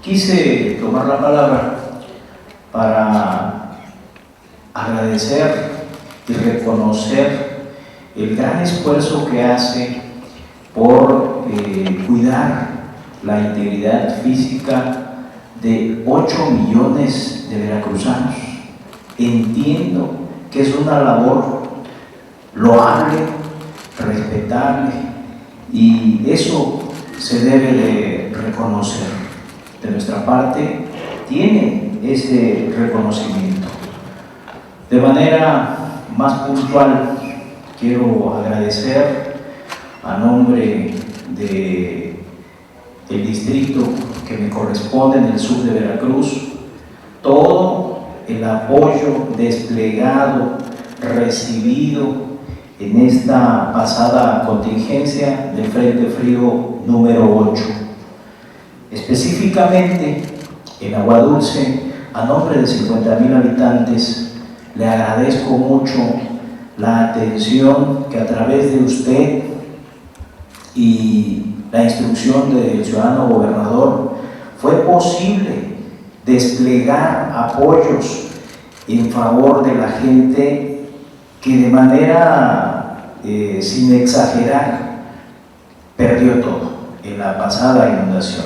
Quise tomar la palabra para agradecer y reconocer el gran esfuerzo que hace por cuidar la integridad física de 8 millones de veracruzanos. Entiendo que es una labor loable, respetable, y eso se debe de reconocer. De nuestra parte, tiene ese reconocimiento. De manera más puntual, quiero agradecer a nombre del distrito que me corresponde en el sur de Veracruz todo el apoyo desplegado, recibido en esta pasada contingencia del Frente Frío número 8. Específicamente en Agua Dulce, a nombre de 50,000 habitantes, le agradezco mucho la atención que a través de usted y la instrucción del ciudadano gobernador fue posible desplegar apoyos en favor de la gente que de manera, sin exagerar, perdió todo en la pasada inundación.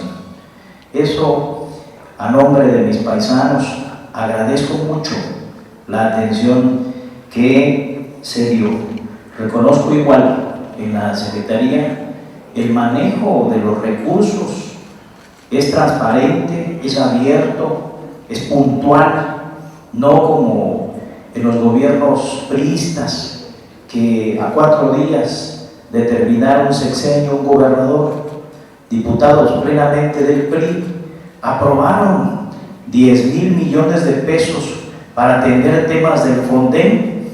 Eso, a nombre de mis paisanos, agradezco mucho la atención que se dio. Reconozco igual en la Secretaría el manejo de los recursos es transparente, es abierto, es puntual, no como en los gobiernos priistas que a 4 días de terminar un sexenio, un gobernador, diputados plenamente del PRI, aprobaron 10,000 millones de pesos para atender temas del Fonden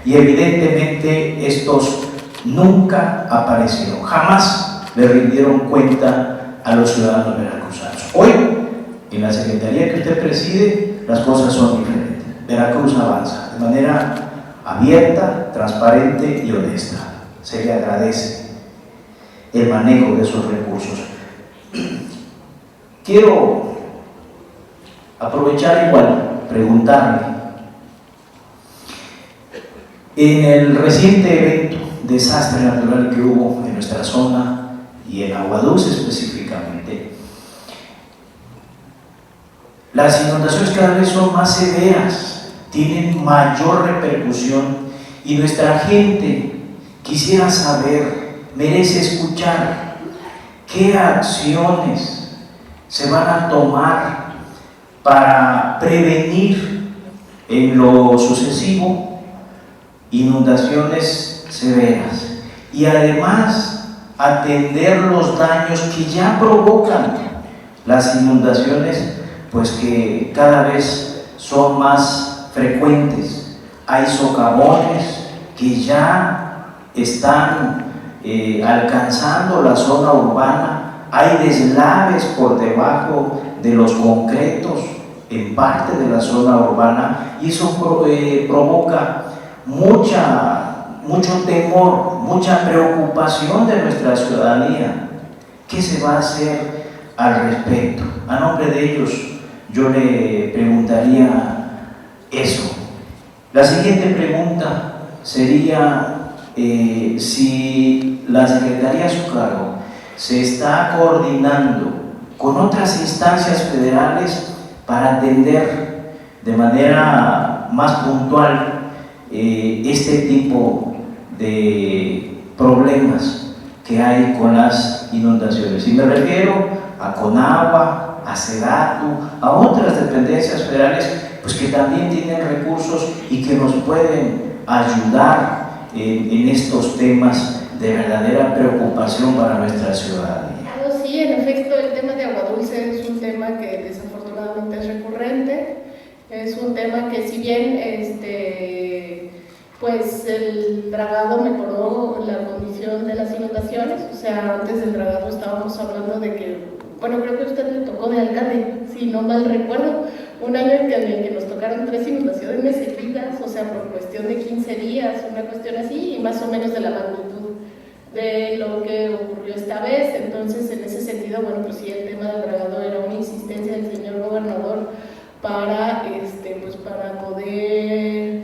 y evidentemente estos nunca aparecieron, jamás le rindieron cuenta a los ciudadanos veracruzanos. Hoy, en la Secretaría que usted preside, las cosas son diferentes. Veracruz avanza de manera abierta, transparente y honesta. Se le agradece el manejo de esos recursos. Quiero aprovechar igual, preguntarle, en el reciente evento, desastre natural que hubo en nuestra zona y en Agua Dulce específicamente, las inundaciones cada vez son más severas, tienen mayor repercusión y nuestra gente quisiera saber, merece escuchar qué acciones se van a tomar para prevenir en lo sucesivo inundaciones severas y además atender los daños que ya provocan las inundaciones, pues que cada vez son más frecuentes. Hay socavones que ya están alcanzando la zona urbana, hay deslaves por debajo de los concretos en parte de la zona urbana y eso provoca mucho temor, mucha preocupación de nuestra ciudadanía. ¿Qué se va a hacer al respecto? A nombre de ellos yo le preguntaría eso. La siguiente pregunta sería si la Secretaría a su cargo se está coordinando con otras instancias federales para atender de manera más puntual este tipo de problemas que hay con las inundaciones. Y me refiero a Conagua, a Sedatu, a otras dependencias federales, pues que también tienen recursos y que nos pueden ayudar en estos temas de verdadera preocupación para nuestra ciudadanía. Sí, en efecto, el tema de Agua Dulce es un tema que desafortunadamente es recurrente, es un tema que si bien pues el dragado mejoró la condición de las inundaciones, o sea, antes del dragado estábamos hablando de que, bueno, creo que a usted le tocó de alcalde, si no mal recuerdo, un año en el que nos tocaron 3 inundaciones seguidas, o sea, por cuestión de 15 días, una cuestión así, y más o menos de la magnitud de lo que ocurrió esta vez. Entonces, en ese sentido, bueno, pues sí, el tema del dragado era una insistencia para poder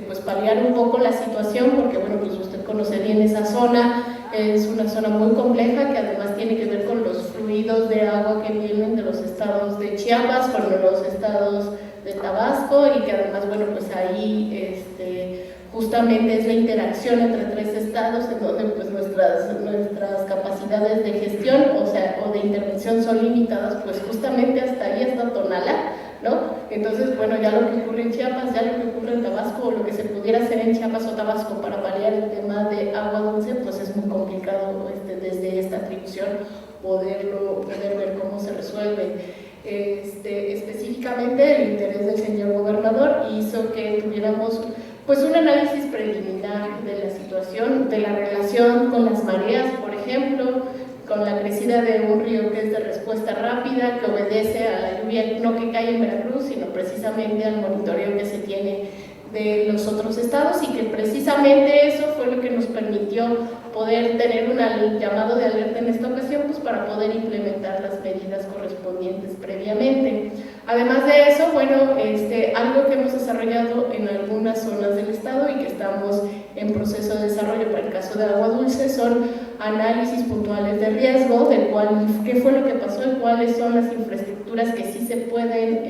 pues paliar un poco la situación, porque bueno, pues usted conoce bien esa zona, es una zona muy compleja que además tiene que ver con los fluidos de agua que vienen de los estados de Chiapas, con los estados de Tabasco, y que además, bueno, pues ahí justamente es la interacción entre tres estados en donde pues nuestras capacidades de gestión, o de intervención son limitadas, pues justamente hasta ahí, hasta Tonalá, ¿no? Entonces, bueno, ya lo que ocurre en Chiapas, ya lo que ocurre en Tabasco, o lo que se pudiera hacer en Chiapas o Tabasco para paliar el tema de agua dulce, pues es muy complicado desde esta atribución poder ver cómo se resuelve. Específicamente el interés del señor gobernador hizo que tuviéramos pues un análisis preliminar de la situación, de la relación con las mareas, por ejemplo, con la crecida de un río que es de respuesta rápida, que obedece a la lluvia no que cae en Veracruz, sino precisamente al monitoreo que se tiene de los otros estados, y que precisamente eso fue lo que nos permitió poder tener un llamado de alerta en esta ocasión, pues para poder implementar las medidas correspondientes previamente. Además de eso, bueno, algo que hemos desarrollado en algunas zonas del estado y que estamos en proceso de desarrollo para el caso de agua dulce son análisis puntuales de riesgo, del cual qué fue lo que pasó y cuáles son las infraestructuras que sí se pueden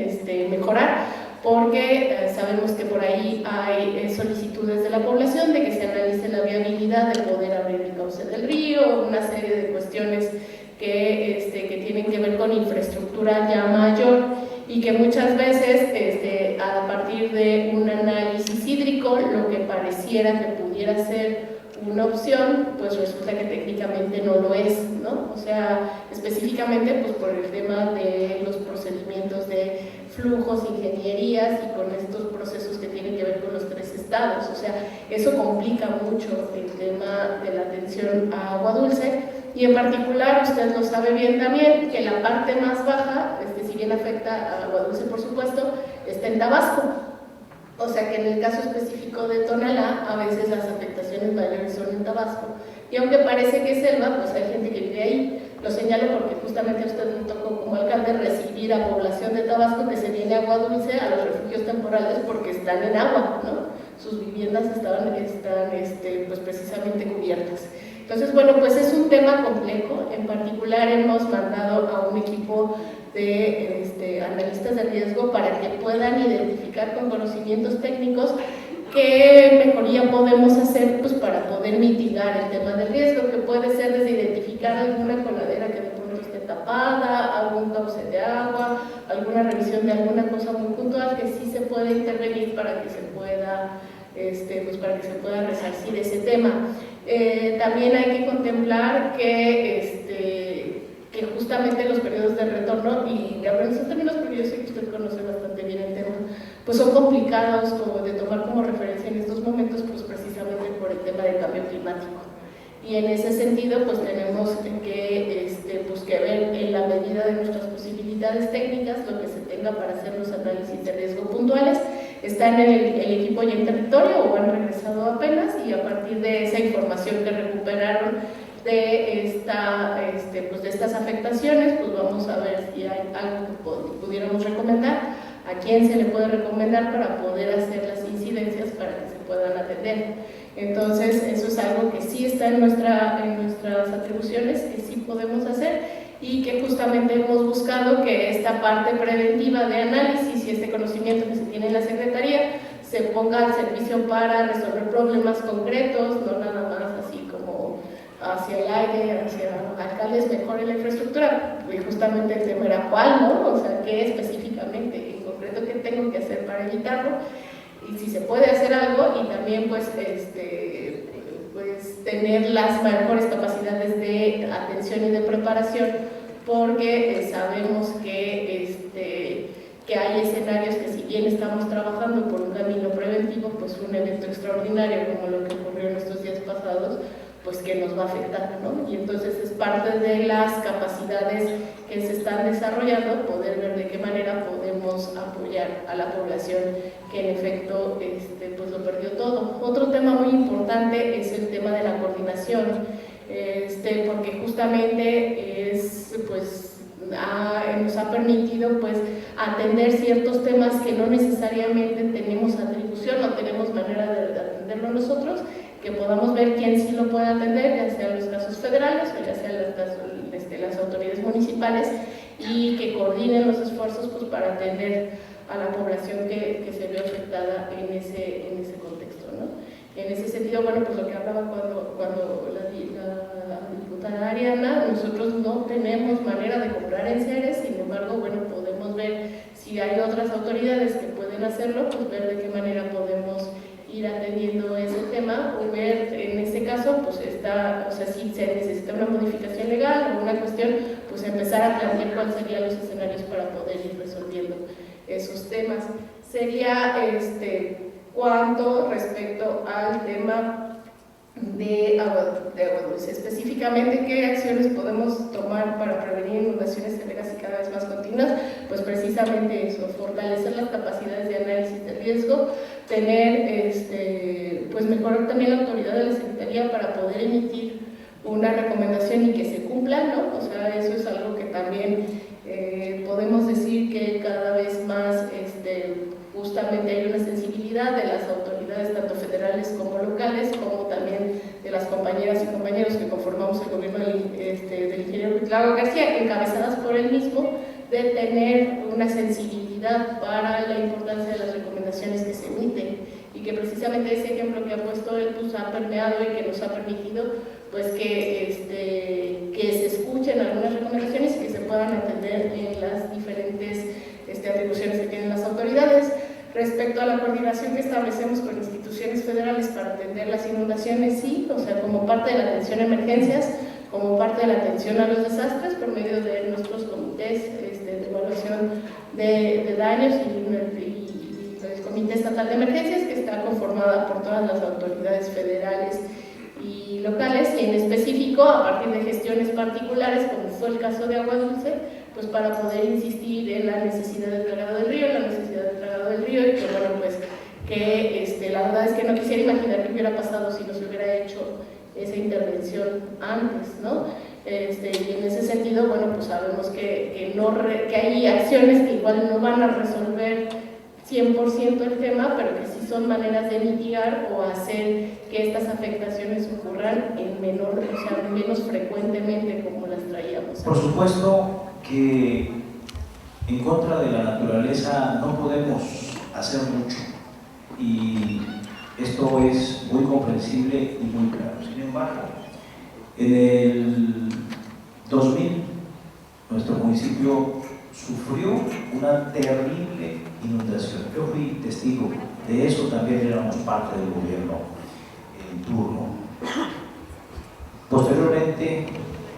mejorar, porque sabemos que por ahí hay solicitudes de la población de que se analice la viabilidad de poder abrir el cauce del río, una serie de cuestiones que tienen que ver con infraestructura ya mayor, y que muchas veces a partir de un análisis hídrico lo que pareciera que pudiera ser una opción, pues resulta que técnicamente no lo es, ¿no? O sea, específicamente pues por el tema de los procedimientos de flujos, ingenierías y con estos procesos que tienen que ver con los tres estados. O sea, eso complica mucho el tema de la atención a agua dulce, y en particular, usted lo sabe bien también, que la parte más baja, si bien afecta a agua dulce por supuesto, está en Tabasco. O sea que en el caso específico de Tonalá, a veces las afectaciones mayores son en Tabasco. Y aunque parece que es selva, pues hay gente que vive ahí. Lo señalo porque justamente a usted le tocó como alcalde recibir a población de Tabasco que se viene agua dulce a los refugios temporales porque están en agua, ¿no? Sus viviendas están pues precisamente cubiertas. Entonces, bueno, pues es un tema complejo. En particular hemos mandado a un equipo de analistas de riesgo para que puedan identificar con conocimientos técnicos qué mejoría podemos hacer pues para poder mitigar el tema del riesgo, que puede ser desde identificar alguna coladera que de pronto esté tapada, algún cauce de agua, alguna revisión de alguna cosa muy puntual que sí se puede intervenir para que se pueda resarcir ese tema. También hay que contemplar que justamente los periodos de retorno, y en esos términos porque yo sé que usted conoce bastante bien el tema, pues son complicados como de tomar como referencia en estos momentos, pues precisamente por el tema del cambio climático. Y en ese sentido, pues tenemos que ver en la medida de nuestras posibilidades técnicas lo que se tenga para hacer los análisis de riesgo puntuales. Están el equipo ya en territorio o han regresado apenas, y a partir de esa información que recuperaron de estas afectaciones, pues vamos a ver si hay algo que pudiéramos recomendar, a quién se le puede recomendar para poder hacer las incidencias para que se puedan atender. Entonces, eso es algo que sí está en nuestras atribuciones, que sí podemos hacer, y que justamente hemos buscado que esta parte preventiva de análisis y este conocimiento que se tiene en la Secretaría se ponga al servicio para resolver problemas concretos, no nada más así como hacia el aire, hacia alcaldes mejoren la infraestructura, y justamente el tema era cuál, ¿no? O sea, qué específicamente, en concreto, qué tengo que hacer para evitarlo, y si se puede hacer algo, y también pues tener las mejores capacidades de atención y de preparación, porque sabemos que hay escenarios que, si bien estamos trabajando por un camino preventivo, pues un evento extraordinario como lo que ocurrió en estos días pasados, pues que nos va a afectar, ¿no? Y entonces es parte de las capacidades que se están desarrollando, poder ver de qué manera podemos apoyar a la población que en efecto pues lo perdió todo. Otro tema muy importante es el tema de la coordinación, porque justamente nos ha permitido pues atender ciertos temas que no necesariamente tenemos atribución, no tenemos manera de atenderlo nosotros, que podamos ver quién sí lo puede atender, ya sean los casos federales o ya sean las autoridades municipales, y que coordinen los esfuerzos pues, para atender a la población que se ve afectada en ese contexto, ¿no? En ese sentido, bueno, pues lo que hablaba cuando la diputada Ariana, nosotros no tenemos manera de comprar enseres, sin embargo, bueno, podemos ver si hay otras autoridades que pueden hacerlo, pues ver de qué manera podemos ir atendiendo ese tema, o ver en ese caso, pues si se necesita una modificación legal o una cuestión, pues empezar a plantear cuáles serían los escenarios para poder ir resolviendo esos temas. Sería cuanto respecto al tema de agua dulce, específicamente qué acciones podemos tomar para prevenir inundaciones severas y cada vez más continuas, pues precisamente eso, fortalecer las capacidades de análisis de riesgo, tener pues mejorar también la autoridad de la Secretaría para poder emitir una recomendación y que se cumpla, ¿no? O sea, eso es algo que también podemos decir que cada vez más justamente hay una sensibilidad de las autoridades, tanto federales como locales, como también de las compañeras y compañeros que conformamos el gobierno del ingeniero Cuitlahua García, encabezadas por él mismo, de tener una sensibilidad para la importancia de las recomendaciones que se emiten, y que precisamente ese ejemplo que ha puesto él pues, ha permeado y que nos ha permitido pues, que se escuchen algunas recomendaciones y que se puedan atender en las diferentes atribuciones que tienen las autoridades. Respecto a la coordinación que establecemos con instituciones federales para atender las inundaciones, sí, o sea, como parte de la atención a emergencias, como parte de la atención a los desastres, por medio de nuestros comités de evaluación de daños y el Comité Estatal de Emergencias, que está conformada por todas las autoridades federales y locales, y en específico a partir de gestiones particulares, como fue el caso de Agua Dulce, pues para poder insistir en la necesidad del dragado del río, y que bueno, pues que la verdad es que no quisiera imaginar qué hubiera pasado si no se hubiera hecho esa intervención antes, ¿no? Y en ese sentido, bueno, pues sabemos que hay acciones que igual no van a resolver 100% el tema, pero que sí son maneras de mitigar o hacer que estas afectaciones ocurran menos frecuentemente como las traíamos. Por supuesto que en contra de la naturaleza no podemos hacer mucho, y esto es muy comprensible y muy claro. Sin embargo, en el 2000 nuestro municipio sufrió una terrible inundación. Yo fui testigo de eso, también éramos parte del gobierno en turno. Posteriormente,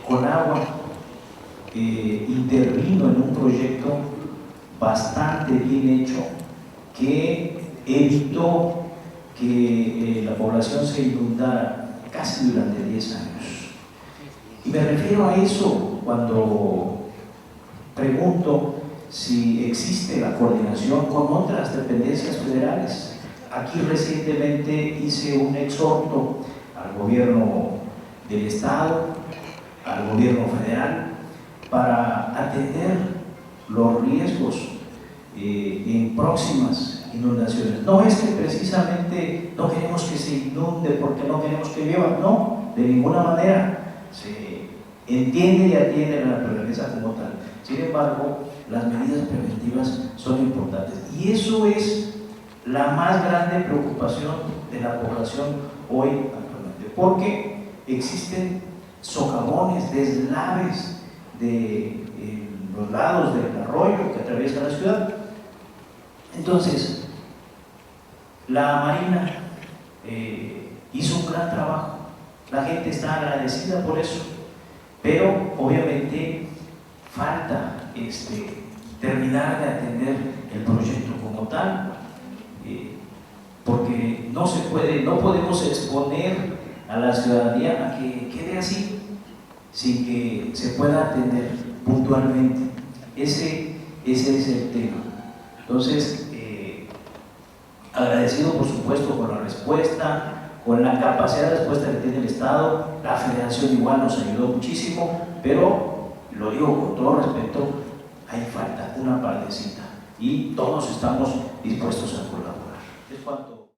Conagua intervino en un proyecto bastante bien hecho que evitó que la población se inundara casi durante 10 años. Y me refiero a eso cuando pregunto si existe la coordinación con otras dependencias federales. Aquí recientemente hice un exhorto al gobierno del estado, al gobierno federal, para atender los riesgos en próximas inundaciones. No es que precisamente no queremos que se inunde porque no queremos que llueva, no, de ninguna manera. Se entiende y atiende la naturaleza como tal. Sin embargo, las medidas preventivas son importantes, y eso es la más grande preocupación de la población hoy actualmente, porque existen socavones, deslaves de los lados del arroyo que atraviesa la ciudad. Entonces, la Marina hizo un gran trabajo, la gente está agradecida por eso, pero obviamente falta terminar de atender el proyecto como tal, porque no podemos exponer a la ciudadanía a que quede así sin que se pueda atender puntualmente. Ese es el tema. Entonces, agradecido por supuesto con la respuesta, con la capacidad de respuesta que tiene el Estado. La Federación igual nos ayudó muchísimo, pero lo digo con todo respeto, hay falta una partecita. y todos estamos dispuestos a colaborar. Es cuanto.